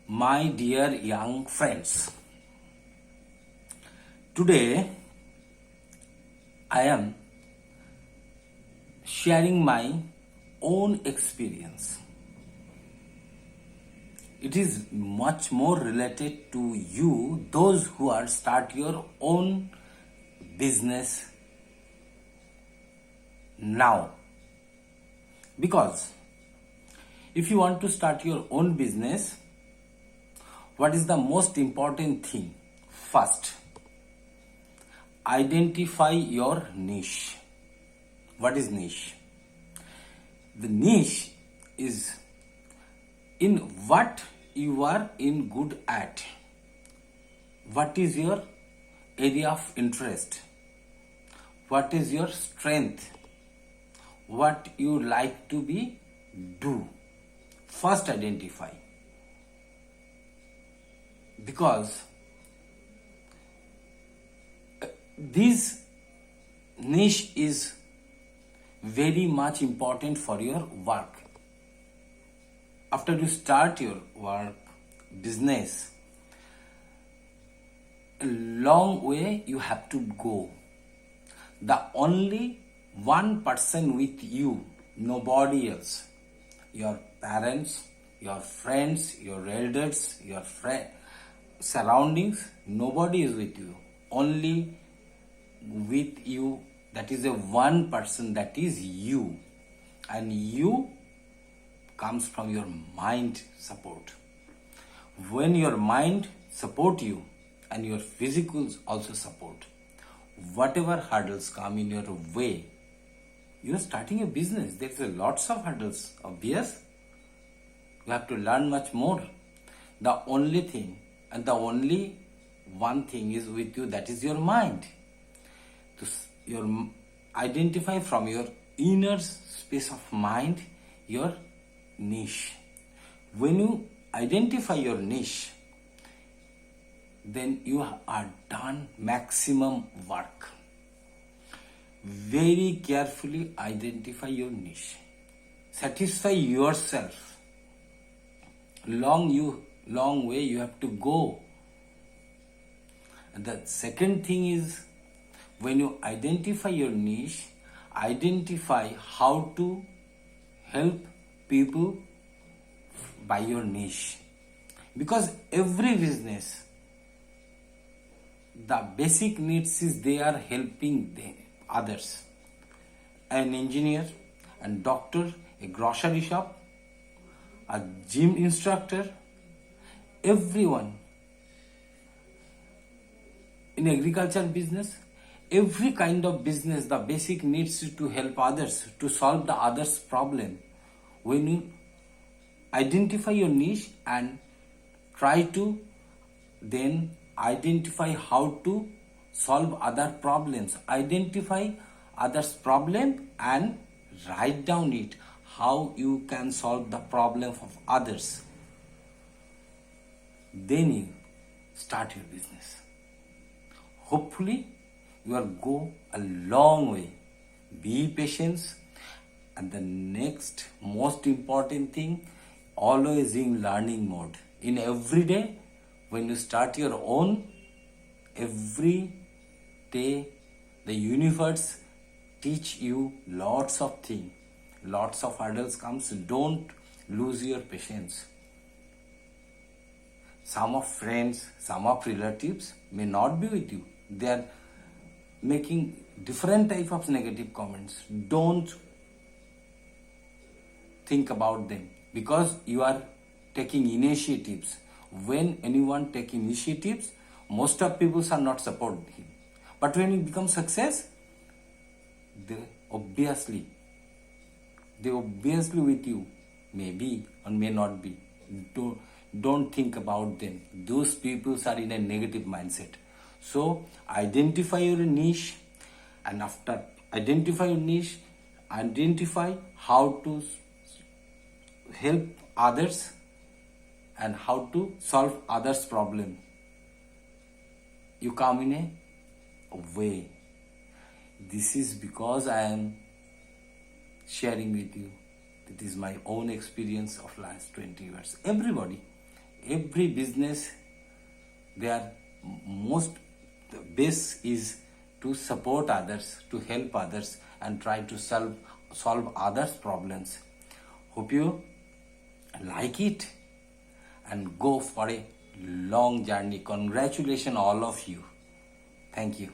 My dear young friends, today I am sharing my own experience. It is much more related to you, those who are start your own business now. Because if you want to start your own business, what is the most important thing? First, identify your niche. What is niche? The niche is in what you are in good at. What is your area of interest? What is your strength? What you like to be do? First identify. Because this niche is very much important for your work. After you start your work, business, a long way you have to go. The only one person with you, nobody else. Your parents, your friends, your elders, your surroundings, nobody is with you. Only with you, that is a one person, that is you. And you comes from your mind support. When your mind support you and your physicals also support, whatever hurdles come in your way, you are starting a business. There's a lots of hurdles, obvious. You have to learn much more. The only thing and the only one thing is with you, that is your mind. Your identify from your inner space of mind your niche. When you identify your niche, then you are done maximum work. Very carefully identify your niche. Satisfy yourself. Long way you have to go. And the second thing is, when you identify your niche, identify how to help people by your niche. Because every business, the basic needs is they are helping others. An engineer, a doctor, a grocery shop, a gym instructor, everyone in agriculture business, every kind of business, the basic needs is to help others, to solve the others' problem. When you identify your niche and try to then identify how to solve other problems, identify others' problem and write down it, how you can solve the problem of others. Then you start your business. Hopefully, you will go a long way. Be patient. And the next most important thing, always in learning mode. In every day, when you start your own, every day the universe teach you lots of things. Lots of hurdles comes. Don't lose your patience. Some of friends, some of relatives may not be with you. They are making different type of negative comments. Don't think about them, because you are taking initiatives. When anyone take initiatives, most of people are not supporting him. But when you become success, they obviously with you, may be or may not be. Don't think about them. Those people are in a negative mindset. So identify your niche, and after identify your niche, identify how to help others and how to solve others' problem. You come in a way. This is because I am sharing with you. It is my own experience of last 20 years. every business, their most the base is to support others, to help others, and try to solve others' problems. Hope you like it and go for a long journey. Congratulations, all of you. Thank you.